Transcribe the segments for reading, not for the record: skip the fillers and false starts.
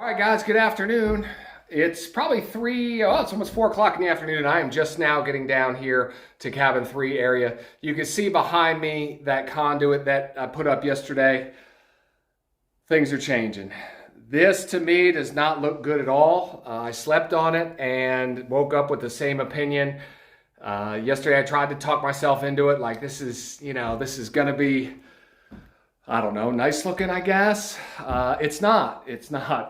All right, guys, good afternoon. It's probably it's almost 4 o'clock in the afternoon. I am just now getting down here to cabin 3 area. You can see behind me that conduit that I put up yesterday. Things are changing. This to me does not look good at all. I slept on it and woke up with the same opinion. Yesterday I tried to talk myself into it, like this is gonna be, I don't know, nice looking, I guess. It's not.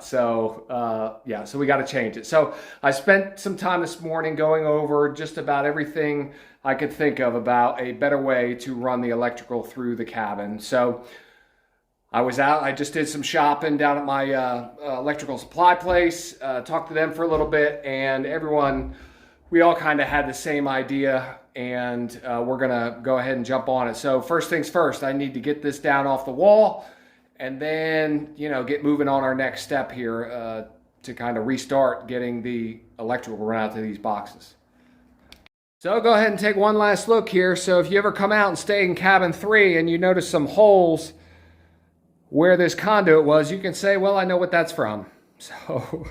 So so we got to change it. So I spent some time this morning going over just about everything I could think of about a better way to run the electrical through the cabin. So I was out, I just did some shopping down at my electrical supply place, talked to them for a little bit, and we all kind of had the same idea, and we're gonna go ahead and jump on it. So first things first, I need to get this down off the wall and then, get moving on our next step here to kind of restart getting the electrical run out to these boxes. So go ahead and take one last look here. So if you ever come out and stay in cabin 3 and you notice some holes where this conduit was, you can say, well, I know what that's from. So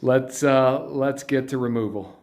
let's get to removal.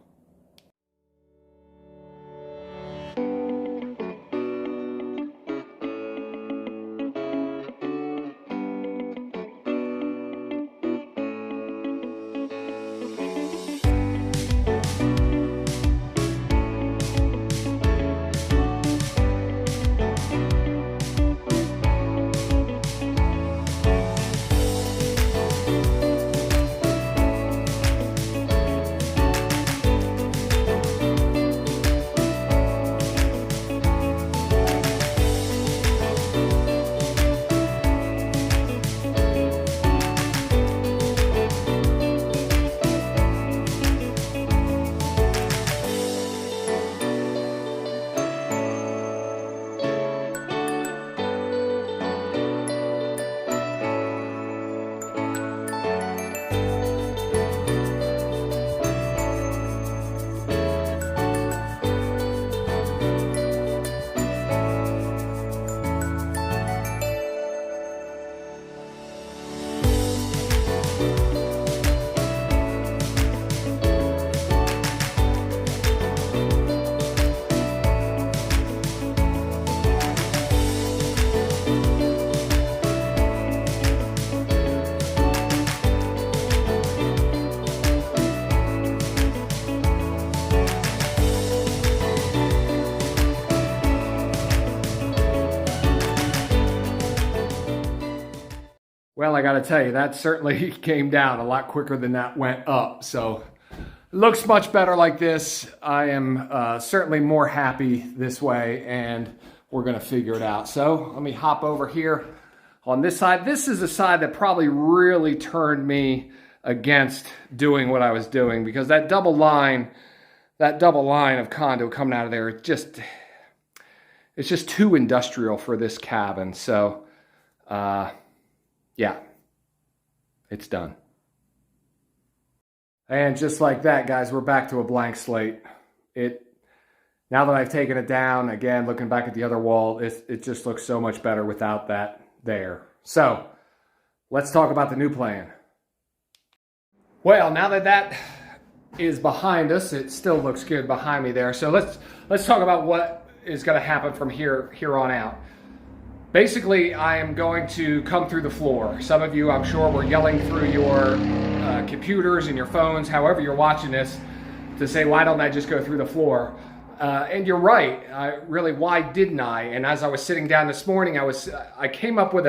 Well, I got to tell you, that certainly came down a lot quicker than that went up. So it looks much better like this. I am certainly more happy this way, and we're going to figure it out. So let me hop over here on this side. This is the side that probably really turned me against doing what I was doing, because that double line of conduit coming out of there, it's just too industrial for this cabin. So, yeah, it's done. And just like that, guys, we're back to a blank slate. Now that I've taken it down, again, looking back at the other wall, it just looks so much better without that there. So let's talk about the new plan. Well, now that is behind us, it still looks good behind me there. So let's talk about what is going to happen from here on out. Basically, I am going to come through the floor. Some of you, I'm sure, were yelling through your computers and your phones, however you're watching this, to say, why don't I just go through the floor? And you're right. Really, why didn't I? And as I was sitting down this morning, I came up with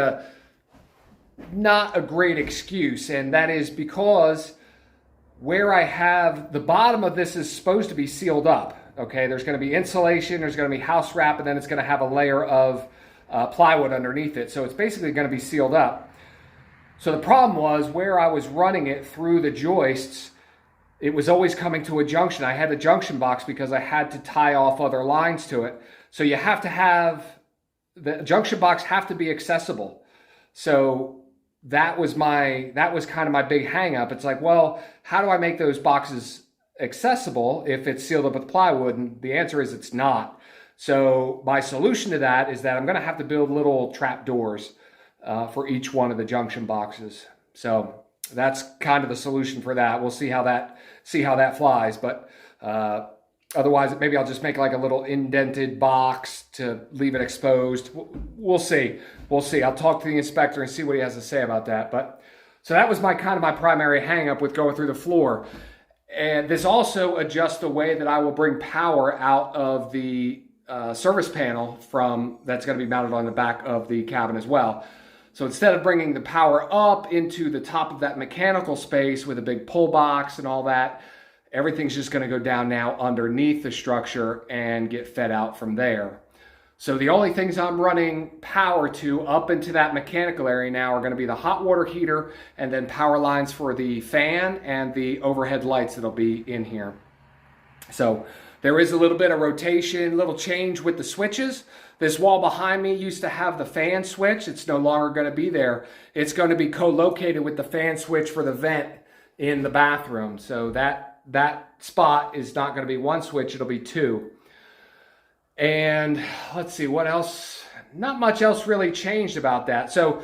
not a great excuse, and that is because where I have the bottom of this is supposed to be sealed up. Okay, there's going to be insulation, there's going to be house wrap, and then it's going to have a layer of plywood underneath it. So it's basically going to be sealed up. So the problem was where I was running it through the joists, it was always coming to a junction. I had the junction box because I had to tie off other lines to it. So you have to have, the junction box have to be accessible. So that was kind of my big hang up. It's like, well, how do I make those boxes accessible if it's sealed up with plywood? And the answer is it's not. So my solution to that is that I'm going to have to build little trap doors for each one of the junction boxes. So that's kind of the solution for that. We'll see how that flies. But otherwise, maybe I'll just make like a little indented box to leave it exposed. We'll see. We'll see. I'll talk to the inspector and see what he has to say about that. But so that was my primary hang up with going through the floor. And this also adjusts the way that I will bring power out of the service panel that's going to be mounted on the back of the cabin as well. So instead of bringing the power up into the top of that mechanical space with a big pull box and all that, everything's just going to go down now underneath the structure and get fed out from there. So the only things I'm running power to up into that mechanical area now are going to be the hot water heater and then power lines for the fan and the overhead lights that'll be in here. So there is a little bit of rotation, a little change with the switches. This wall behind me used to have the fan switch. It's no longer going to be there. It's going to be co-located with the fan switch for the vent in the bathroom. So that spot is not going to be one switch, it'll be two. And let's see, what else? Not much else really changed about that. So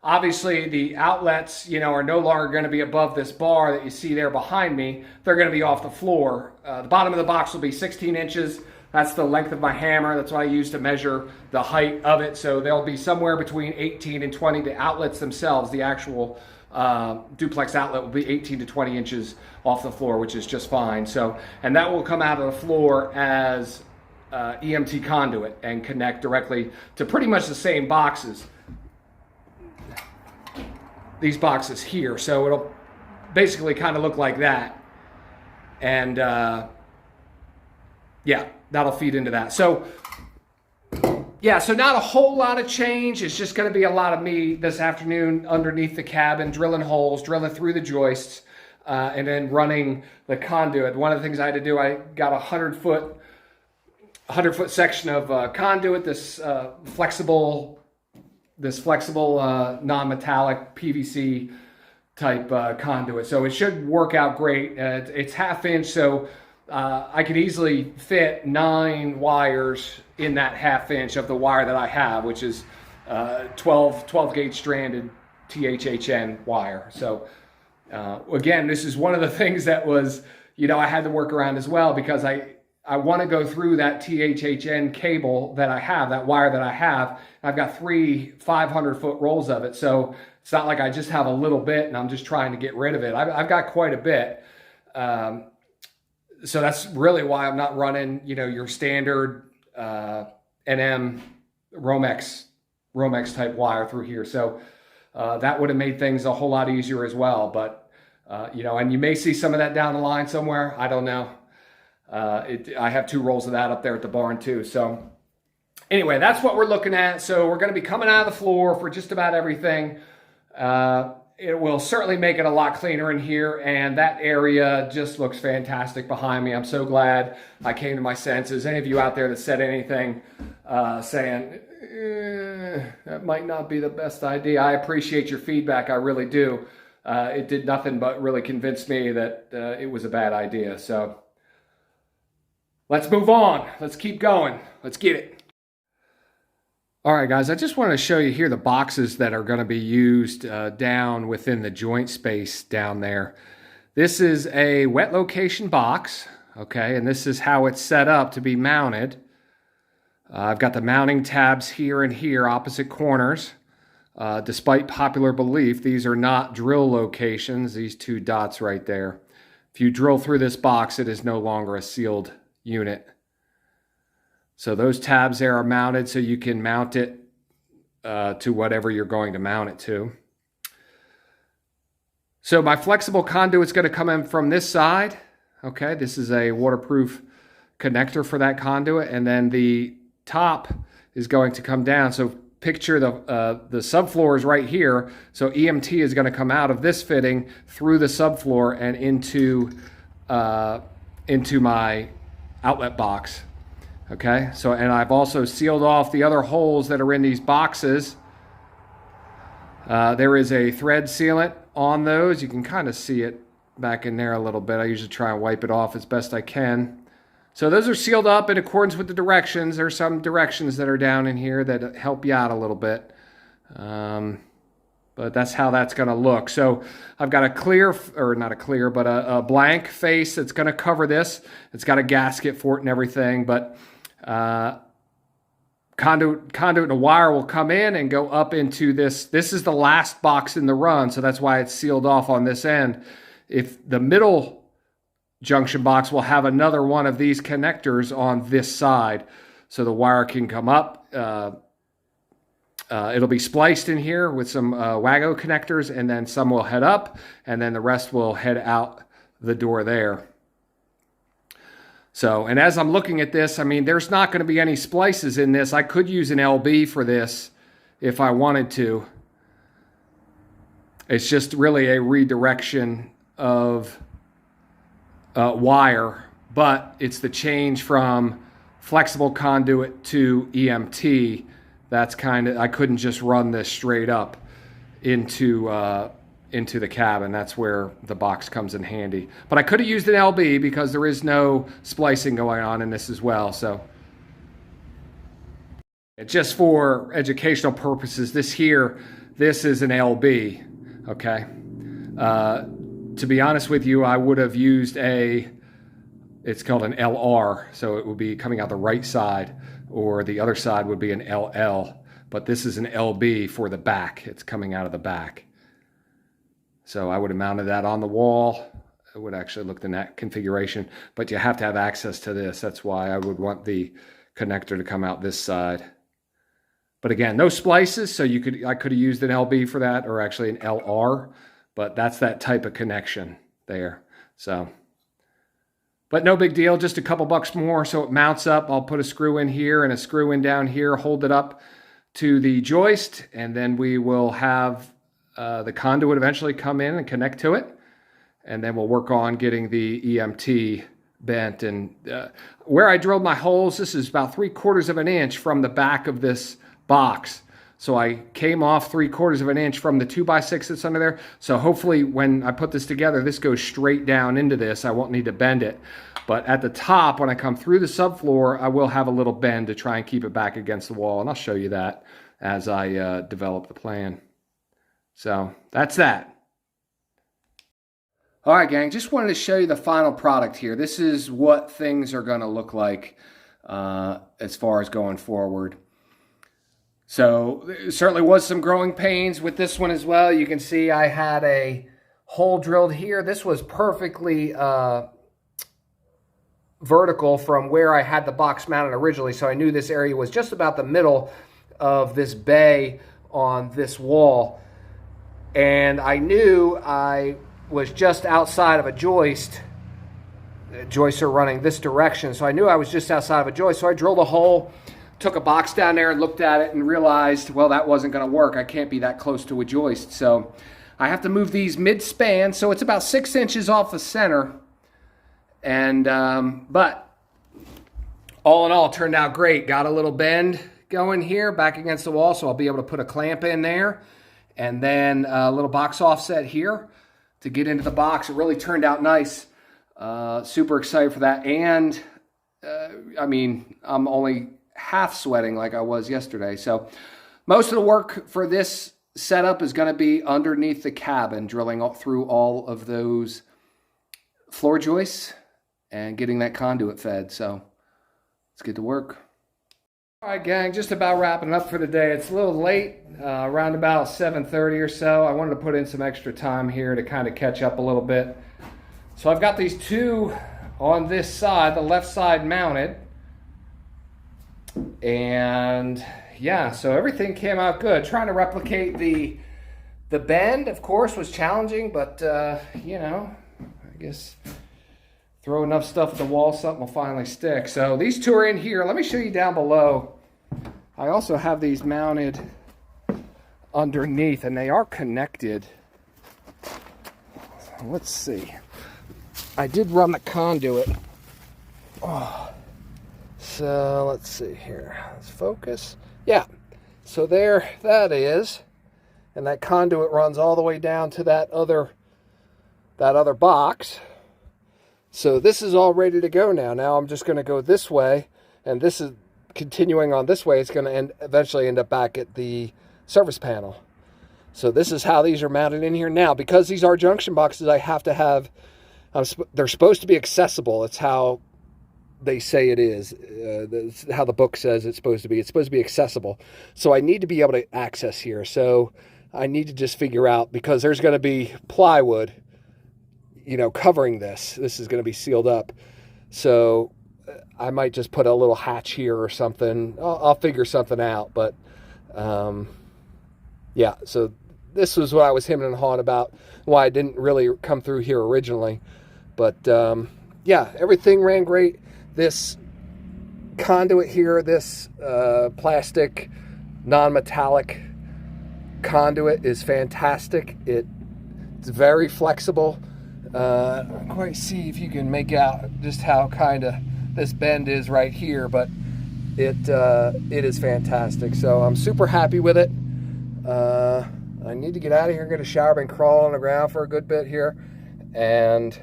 obviously the outlets, are no longer going to be above this bar that you see there behind me. They're going to be off the floor. The bottom of the box will be 16 inches. That's the length of my hammer. That's what I use to measure the height of it. So they'll be somewhere between 18 and 20. The outlets themselves, the actual duplex outlet will be 18 to 20 inches off the floor, which is just fine. So, and that will come out of the floor as EMT conduit and connect directly to pretty much the same boxes. These boxes here. So it'll basically kind of look like that. And yeah, that'll feed into that. So yeah, so not a whole lot of change. It's just going to be a lot of me this afternoon underneath the cabin, drilling holes, drilling through the joists, and then running the conduit. One of the things I had to do, I got a 100-foot section of conduit, this flexible non-metallic PVC type conduit. So it should work out great. It's 1/2 inch, so I could easily fit 9 wires in that 1/2 inch of the wire that I have, which is 12 gauge stranded THHN wire. So again, this is one of the things that was, I had to work around as well, because I want to go through that THHN cable that I have, that wire that I have. I've got 3 500-foot rolls of it. So it's not like I just have a little bit and I'm just trying to get rid of it. I've got quite a bit. So that's really why I'm not running, your standard NM Romex type wire through here. So that would have made things a whole lot easier as well. But, and you may see some of that down the line somewhere. I don't know. I have 2 rolls of that up there at the barn too. So anyway, that's what we're looking at. So we're going to be coming out of the floor for just about everything. It will certainly make it a lot cleaner in here, and that area just looks fantastic behind me. I'm so glad I came to my senses. Any of you out there that said anything saying that might not be the best idea, I appreciate your feedback. I really do. It did nothing but really convince me that it was a bad idea. So let's move on. Let's keep going. Let's get it. All right, guys, I just want to show you here the boxes that are going to be used down within the joint space down there. This is a wet location box, okay, and this is how it's set up to be mounted. I've got the mounting tabs here and here, opposite corners. Despite popular belief, these are not drill locations, these 2 dots right there. If you drill through this box, it is no longer a sealed unit. So those tabs there are mounted so you can mount it to whatever you're going to mount it to. So my flexible conduit is going to come in from this side. Okay, this is a waterproof connector for that conduit, and then the top is going to come down. So picture the subfloor is right here. So EMT is going to come out of this fitting through the subfloor and into my outlet box. Okay, so, and I've also sealed off the other holes that are in these boxes. There is a thread sealant on those. You can kind of see it back in there a little bit. I usually try and wipe it off as best I can. So those are sealed up in accordance with the directions. There's some directions that are down in here that help you out a little bit. But that's how that's going to look. So I've got a clear, or not a clear, but a blank face that's going to cover this. It's got a gasket for it and everything, but conduit and a wire will come in and go up into this. This is the last box in the run, so that's why it's sealed off on this end. If the middle junction box will have another one of these connectors on this side, so the wire can come up. It'll be spliced in here with some WAGO connectors, and then some will head up, and then the rest will head out the door there. So, and as I'm looking at this, I mean, there's not going to be any splices in this. I could use an LB for this if I wanted to. It's just really a redirection of wire, but it's the change from flexible conduit to EMT. That's kind of, I couldn't just run this straight up into the cabin. That's where the box comes in handy. But I could have used an LB because there is no splicing going on in this as well. So just for educational purposes, this is an LB, okay? To be honest with you, I would have used it's called an LR, so it would be coming out the right side, or the other side would be an LL, but this is an LB for the back. It's coming out of the back. So I would have mounted that on the wall. It would actually look in that configuration, but you have to have access to this. That's why I would want the connector to come out this side. But again, no splices, so I could have used an LB for that, or actually an LR, but that's that type of connection there. So, but no big deal, just a couple bucks more so it mounts up. I'll put a screw in here and a screw in down here, hold it up to the joist, and then we will have the conduit eventually come in and connect to it, and then we'll work on getting the EMT bent. And where I drilled my holes, this is about 3/4 of an inch from the back of this box. So I came off 3/4 of an inch from the 2x6 that's under there. So hopefully when I put this together, this goes straight down into this. I won't need to bend it. But at the top, when I come through the subfloor, I will have a little bend to try and keep it back against the wall. And I'll show you that as I develop the plan. So that's that. All right, gang, just wanted to show you the final product here. This is what things are going to look like as far as going forward. So there certainly was some growing pains with this one as well. You can see I had a hole drilled here. This was perfectly vertical from where I had the box mounted originally. So I knew this area was just about the middle of this bay on this wall. And I knew I was just outside of a joist. The joists are running this direction. So I knew I was just outside of a joist. So I drilled a hole, took a box down there and looked at it and realized, well, that wasn't going to work. I can't be that close to a joist. So I have to move these mid-span. So it's about 6 inches off the center. And, but all in all, it turned out great. Got a little bend going here back against the wall. So I'll be able to put a clamp in there. And then a little box offset here to get into the box. It really turned out nice. Super excited for that. And, I mean, I'm only half sweating like I was yesterday. So most of the work for this setup is going to be underneath the cabin, drilling through all of those floor joists and getting that conduit fed. So let's get to work. All right, gang, just about wrapping up for the day. It's a little late, around about 7:30 or so. I wanted to put in some extra time here to kind of catch up a little bit. So I've got these two on this side, the left side mounted. And yeah, so everything came out good. Trying to replicate the bend, of course, was challenging, but you know, I guess throw enough stuff at the wall, something will finally stick. So these two are in here. Let me show you down below. I also have these mounted underneath, and they are connected. Let's see. I did run the conduit. Oh. So let's see here. Let's focus. Yeah. So there that is. And that conduit runs all the way down to that other box. So this is all ready to go now. Now I'm just going to go this way, and this is continuing on this way. It's going to eventually end up back at the service panel. So this is how these are mounted in here. Now, because these are junction boxes, I have to have, they're supposed to be accessible. It's how they say it is. That's how the book says it's supposed to be. It's supposed to be accessible. So I need to be able to access here. So I need to just figure out, because there's going to be plywood, covering this. This is going to be sealed up. So I might just put a little hatch here or something. I'll figure something out. But yeah, so this was what I was hemming and hawing about, why I didn't really come through here originally. But yeah, everything ran great. This conduit here, this plastic non-metallic conduit is fantastic. It's very flexible. I can't quite see if you can make out just how kind of this bend is right here, but it is fantastic. So I'm super happy with it. I need to get out of here and get a shower. Been crawling on the ground for a good bit here. And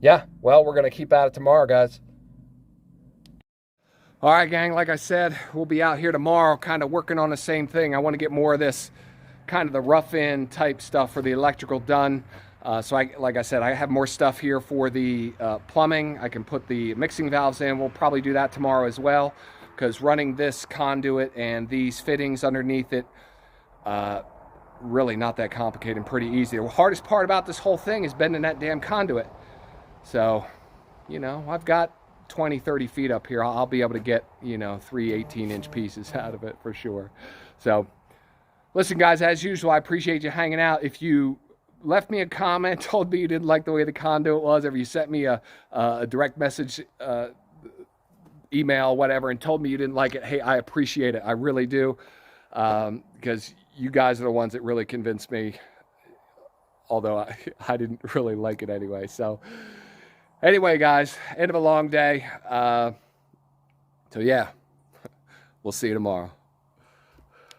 yeah, well, we're going to keep at it tomorrow, guys. All right, gang, like I said, we'll be out here tomorrow kind of working on the same thing. I want to get more of this kind of the rough end type stuff for the electrical done. So like I said, I have more stuff here for the plumbing. I can put the mixing valves in. We'll probably do that tomorrow as well, because running this conduit and these fittings underneath it, really not that complicated and pretty easy. The hardest part about this whole thing is bending that damn conduit. So, I've got 20, 30 feet up here. I'll be able to get, 3 18-inch pieces out of it for sure. So, listen, guys, as usual, I appreciate you hanging out. If you left me a comment, told me you didn't like the way the conduit was, or if you sent me a direct message, email, whatever, and told me you didn't like it, hey, I appreciate it. I really do, because you guys are the ones that really convinced me, although I didn't really like it anyway. So anyway, guys, end of a long day. So yeah, we'll see you tomorrow.